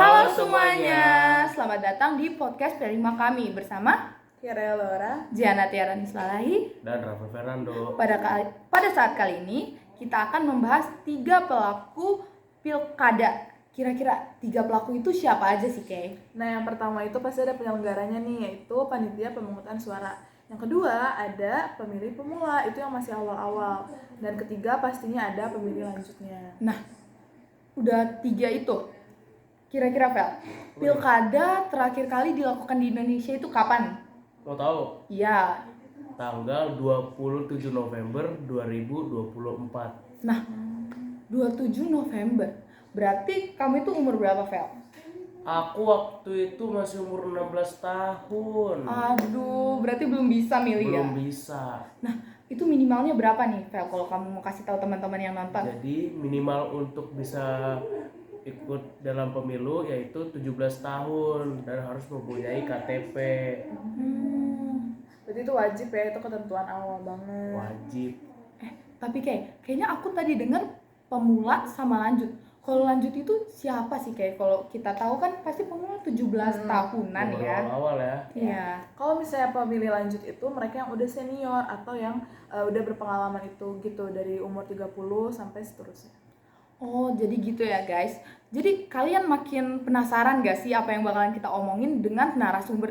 Halo semuanya, selamat datang di podcast Perima kami bersama Kira Laura, Giana Tiara Nislalahi dan Rafa Fernando. Pada saat kali ini kita akan membahas 3 pelaku pilkada. Kira-kira 3 pelaku itu siapa aja sih, Kay? Nah yang pertama itu pasti ada penyelenggaranya nih, yaitu panitia pemungutan suara. Yang kedua ada pemilih pemula, itu yang masih awal-awal. Dan ketiga pastinya ada pemilih lanjutnya. Nah, udah 3 itu. Kira-kira Vel, pilkada terakhir kali dilakukan di Indonesia itu kapan? Mau tahu? Iya. Tanggal 27 November 2024. Nah, 27 November. Berarti kamu itu umur berapa, Vel? Aku waktu itu masih umur 16 tahun. Aduh, berarti belum bisa milih ya? Belum bisa. Nah, itu minimalnya berapa nih, Vel, kalau kamu mau kasih tahu teman-teman yang nonton? Jadi minimal untuk bisa ikut dalam pemilu yaitu 17 tahun dan harus mempunyai KTP. Berarti itu wajib ya, itu ketentuan awal banget. Wajib. Tapi kayaknya aku tadi dengar pemula sama lanjut. Kalau lanjut itu siapa sih, kayak kalau kita tahu kan pasti pemula 17 tahunan Umur ya. awal ya. Iya. Kalau misalnya pemilih lanjut itu mereka yang udah senior atau yang udah berpengalaman itu gitu, dari umur 30 sampai seterusnya. Oh, jadi gitu ya, guys. Jadi kalian makin penasaran gak sih apa yang bakalan kita omongin dengan narasumber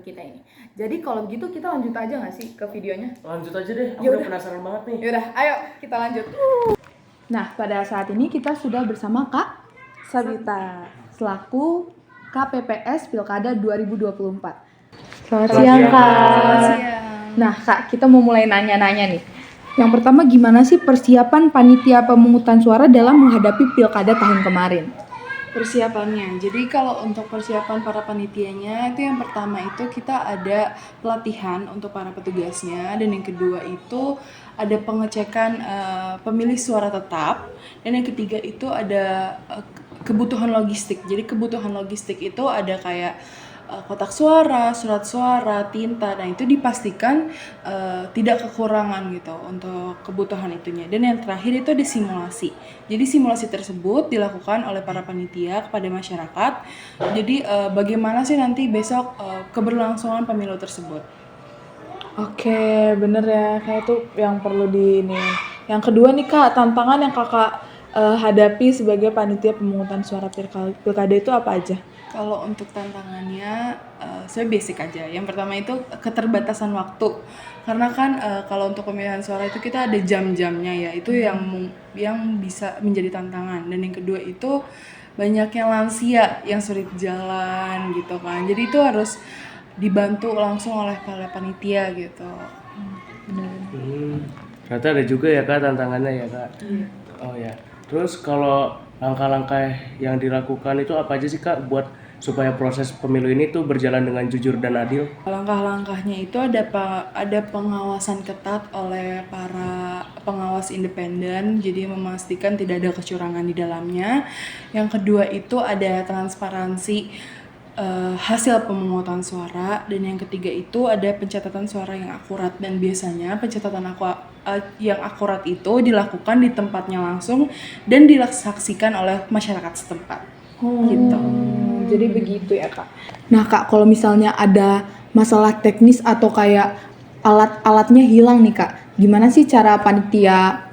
kita ini? Jadi kalau begitu kita lanjut aja gak sih ke videonya? Lanjut aja deh, aku Yaudah. udah penasaran banget nih. Yaudah, ayo kita lanjut. Nah, pada saat ini kita sudah bersama Kak Sabita. selaku KPPS Pilkada 2024. Selamat siang, Kak. Selamat siang. Nah, Kak, kita mau mulai nanya-nanya nih. Yang pertama, gimana sih persiapan panitia pemungutan suara dalam menghadapi Pilkada tahun kemarin? Persiapannya, jadi kalau untuk persiapan para panitianya itu yang pertama itu kita ada pelatihan untuk para petugasnya, dan yang kedua itu ada pengecekan pemilih suara tetap, dan yang ketiga itu ada kebutuhan logistik. Jadi kebutuhan logistik itu ada kayak kotak suara, surat suara, tinta. Nah itu dipastikan tidak kekurangan gitu untuk kebutuhan itunya. Dan yang terakhir itu ada simulasi. Jadi simulasi tersebut dilakukan oleh para panitia kepada masyarakat. Jadi bagaimana sih nanti besok keberlangsungan pemilu tersebut. Oke, bener ya, kayak itu yang perlu di ini. Yang kedua nih Kak, tantangan yang Kakak hadapi sebagai panitia pemungutan suara pilkada itu apa aja? Kalau untuk tantangannya, saya basic aja. Yang pertama itu keterbatasan waktu. Karena kan kalau untuk pemilihan suara itu kita ada jam-jamnya ya. Itu yang bisa menjadi tantangan. Dan yang kedua itu banyak yang lansia yang sulit jalan gitu kan. Jadi itu harus dibantu langsung oleh para panitia gitu. Ternyata ada juga ya Kak tantangannya ya Kak. Oh ya. Terus kalau langkah-langkah yang dilakukan itu apa aja sih Kak buat supaya proses pemilu ini tuh berjalan dengan jujur dan adil? Langkah-langkahnya itu ada pengawasan ketat oleh para pengawas independen, jadi memastikan tidak ada kecurangan di dalamnya. Yang kedua itu ada transparansi hasil pemungutan suara, dan yang ketiga itu ada pencatatan suara yang akurat, dan biasanya pencatatan yang akurat itu dilakukan di tempatnya langsung dan disaksikan oleh masyarakat setempat. Gitu. Jadi begitu ya Kak. Nah, Kak, kalau misalnya ada masalah teknis atau kayak alat-alatnya hilang nih, Kak, gimana sih cara panitia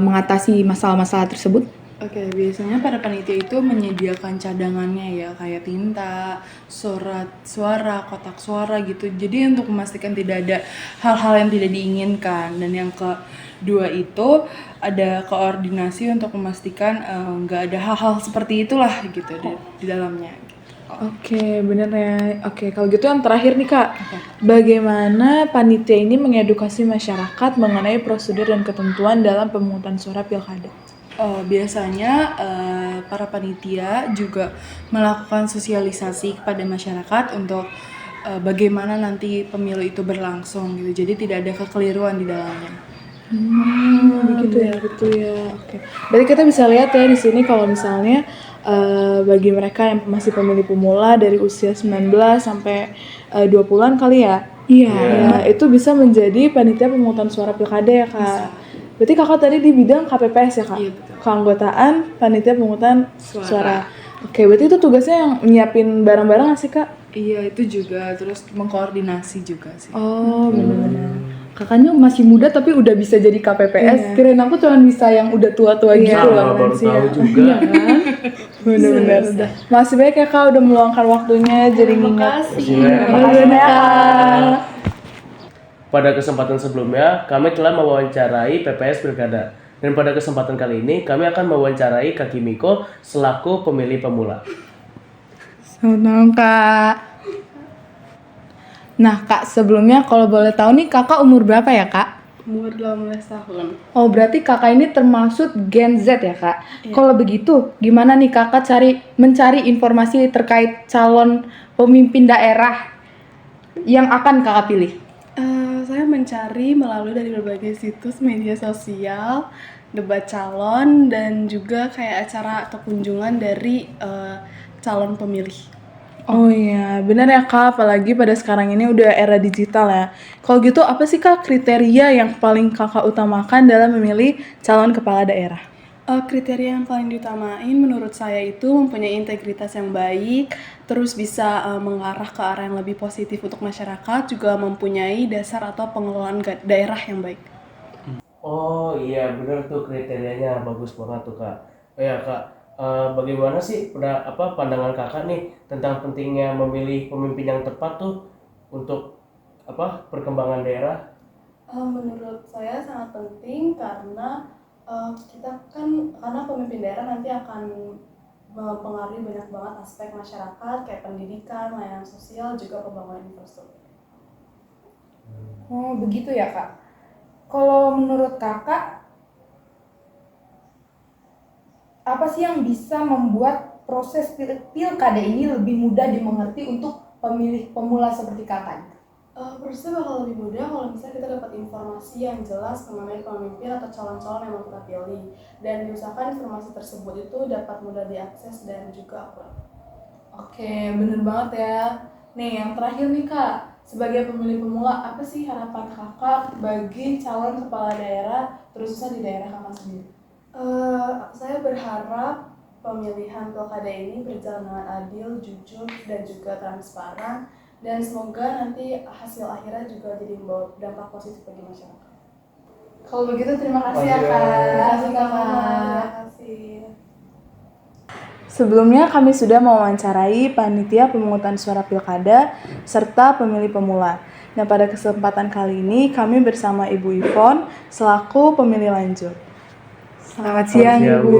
mengatasi masalah-masalah tersebut? Oke, biasanya para panitia itu menyediakan cadangannya ya, kayak tinta, surat suara, kotak suara gitu. Jadi untuk memastikan tidak ada hal-hal yang tidak diinginkan. Dan yang kedua itu ada koordinasi untuk memastikan nggak ada hal-hal seperti itulah gitu di dalamnya. Oke, bener ya. Oke, kalau gitu yang terakhir nih Kak. Bagaimana panitia ini mengedukasi masyarakat mengenai prosedur dan ketentuan dalam pemungutan suara pilkada? Biasanya para panitia juga melakukan sosialisasi kepada masyarakat untuk bagaimana nanti pemilu itu berlangsung gitu. Jadi tidak ada kekeliruan di dalamnya. Begitu ya. Oke. Berarti kita bisa lihat ya di sini kalau misalnya bagi mereka yang masih pemilih pemula dari usia 19 sampai 20-an kali ya. Iya. Ya, itu bisa menjadi panitia pemungutan suara pilkada ya Kak. Berarti Kakak tadi di bidang KPPS ya Kak? Iya, betul. Keanggotaan panitia pemungutan suara. Oke, berarti itu tugasnya yang nyiapin barang-barang nggak sih Kak? Iya, itu juga. Terus mengkoordinasi juga sih. Oh, benar-benar. Kakaknya masih muda tapi udah bisa jadi KPPS. Iya. Kirain aku cuma bisa yang udah tua-tua Iya. gitu loh. Sama baru lansia. tahu juga. Iya kan? Benar-benar udah. Masih baik ya Kak udah meluangkan waktunya jadi ngingat. Makasih. Makasih ya Kak. Pada kesempatan sebelumnya, kami telah mewawancarai PPS Pilkada. Dan pada kesempatan kali ini, kami akan mewawancarai Kak Kimiko selaku pemilih pemula. Selamat malam Kak. Nah Kak, sebelumnya kalau boleh tahu nih kakak umur berapa ya Kak? Umur 18 tahun. Oh berarti kakak ini termasuk Gen Z ya Kak? Kalau begitu, gimana nih kakak mencari informasi terkait calon pemimpin daerah yang akan kakak pilih? Saya mencari melalui dari berbagai situs media sosial, debat calon, dan juga kayak acara atau kunjungan dari calon pemilih. Oh iya, benar ya Kak, apalagi pada sekarang ini udah era digital ya. Kalau gitu apa sih Kak kriteria yang paling Kakak utamakan dalam memilih calon kepala daerah? Kriteria yang paling diutamain menurut saya itu mempunyai integritas yang baik, terus bisa mengarah ke arah yang lebih positif untuk masyarakat, juga mempunyai dasar atau pengelolaan daerah yang baik. Oh iya, bener tuh kriterianya bagus banget tuh Kak. Oh ya Kak, bagaimana sih pandangan Kakak nih tentang pentingnya memilih pemimpin yang tepat tuh untuk perkembangan daerah? Menurut saya sangat penting karena karena pemimpin daerah nanti akan mempengaruhi banyak banget aspek masyarakat kayak pendidikan, layanan sosial, juga pembangunan infrastruktur. Oh begitu ya Kak. Kalau menurut kakak, apa sih yang bisa membuat proses pilkada ini lebih mudah dimengerti untuk pemilih pemula seperti kakak? Prosesnya bakal lebih mudah kalau misalnya kita dapat informasi yang jelas mengenai pemimpin atau calon-calon yang mau kita pilih, dan diusahakan informasi tersebut itu dapat mudah diakses dan juga akurat. Oke, bener banget ya. Nih, yang terakhir nih Kak, sebagai pemilih pemula, apa sih harapan kakak bagi calon kepala daerah, terusnya di daerah kakak sendiri? Saya berharap pemilihan pilkada ini berjalan dengan adil, jujur, dan juga transparan, dan semoga nanti hasil akhirnya juga jadi membawa dampak positif bagi masyarakat. Kalau begitu terima kasih ya Kak. Terima kasih Kakak. Terima kasih. Sebelumnya kami sudah mewawancarai panitia pemungutan suara pilkada serta pemilih pemula. Nah pada kesempatan kali ini kami bersama Ibu Ivon selaku pemilih lanjut. Selamat siang siang, Ibu. Bu.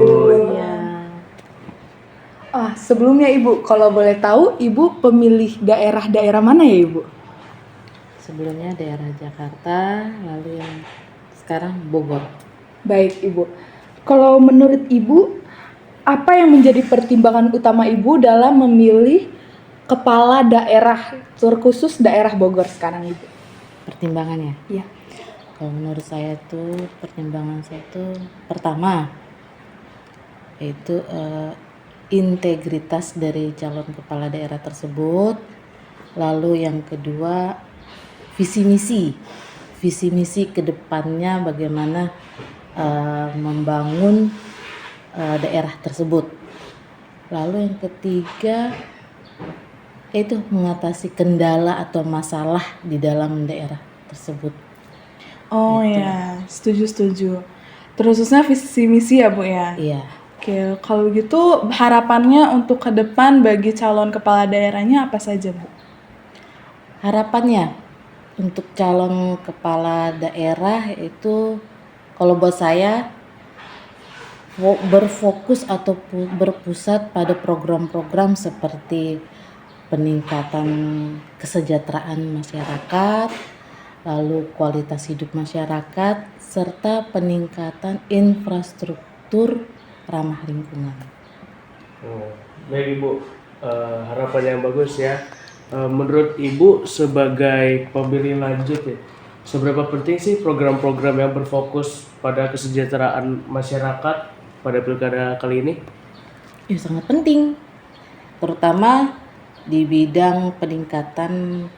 Sebelumnya Ibu, kalau boleh tahu Ibu pemilih daerah-daerah mana ya Ibu? Sebelumnya daerah Jakarta, lalu yang sekarang Bogor. Baik Ibu. Kalau menurut Ibu, apa yang menjadi pertimbangan utama Ibu dalam memilih kepala daerah, terkhusus daerah Bogor sekarang Ibu? Pertimbangannya? Iya. Kalau menurut saya tuh pertimbangan saya tuh pertama yaitu integritas dari calon kepala daerah tersebut. Lalu yang kedua visi misi ke depannya bagaimana membangun daerah tersebut. Lalu yang ketiga itu mengatasi kendala atau masalah di dalam daerah tersebut. Oh ya, setuju. Terkhususnya visi misi ya Bu ya? Iya. Oke, kalau gitu harapannya untuk ke depan bagi calon kepala daerahnya apa saja Bu? Harapannya untuk calon kepala daerah itu kalau buat saya berfokus atau berpusat pada program-program seperti peningkatan kesejahteraan masyarakat, lalu kualitas hidup masyarakat, serta peningkatan infrastruktur ramah lingkungan. Baik Ibu, harapan yang bagus ya. Menurut Ibu sebagai pemilih lanjut ya, seberapa penting sih program-program yang berfokus pada kesejahteraan masyarakat pada pilkada kali ini? Ya, sangat penting, terutama di bidang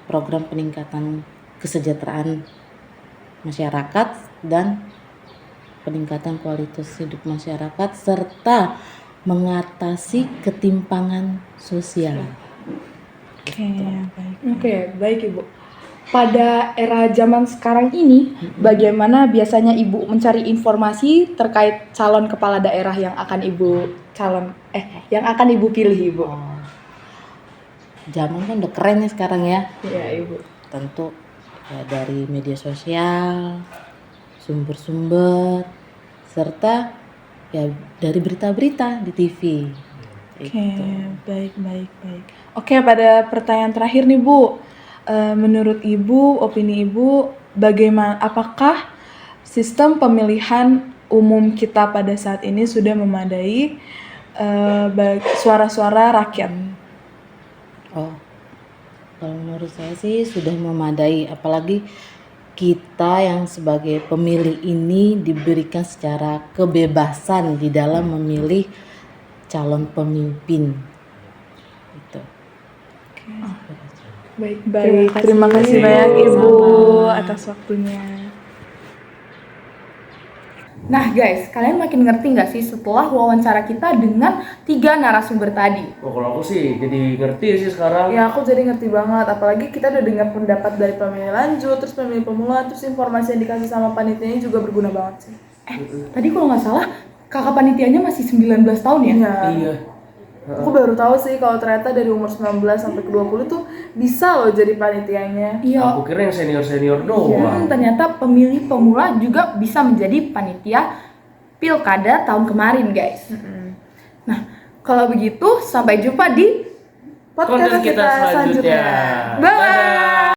program peningkatan kesejahteraan masyarakat dan peningkatan kualitas hidup masyarakat serta mengatasi ketimpangan sosial. Oke, baik. Oke, baik Ibu. Pada era zaman sekarang ini, bagaimana biasanya Ibu mencari informasi terkait calon kepala daerah yang akan Ibu pilih, Ibu? Oh, zaman kan udah keren ya sekarang ya. Iya, Ibu. Tentu ya dari media sosial, sumber-sumber, serta ya dari berita-berita di TV. Oke, Itu. baik. Oke, pada pertanyaan terakhir nih Bu, menurut Ibu, opini Ibu, bagaimana? Apakah sistem pemilihan umum kita pada saat ini sudah memadai suara-suara rakyat? Oh, kalau menurut saya sih sudah memadai, apalagi kita yang sebagai pemilih ini diberikan secara kebebasan di dalam memilih calon pemimpin. Itu. Baik, terima kasih banyak Ibu Sama-sama. atas waktunya. Nah guys, kalian makin ngerti nggak sih setelah wawancara kita dengan 3 narasumber tadi? Oh, kalau aku sih jadi ngerti sih sekarang. Ya, aku jadi ngerti banget, apalagi kita udah dengar pendapat dari pemilih lanjut, terus pemilih pemula, terus informasi yang dikasih sama panitianya juga berguna banget sih. Tadi kalau nggak salah, kakak panitianya masih 19 tahun ya? Iya. Aku baru tahu sih kalau ternyata dari umur 19 sampai ke 20 tuh bisa loh jadi panitianya. Iya. Aku kira yang senior-senior doang. Ternyata pemilih pemula juga bisa menjadi panitia pilkada tahun kemarin guys. Nah, kalau begitu sampai jumpa di Konten kita selanjutnya. Bye.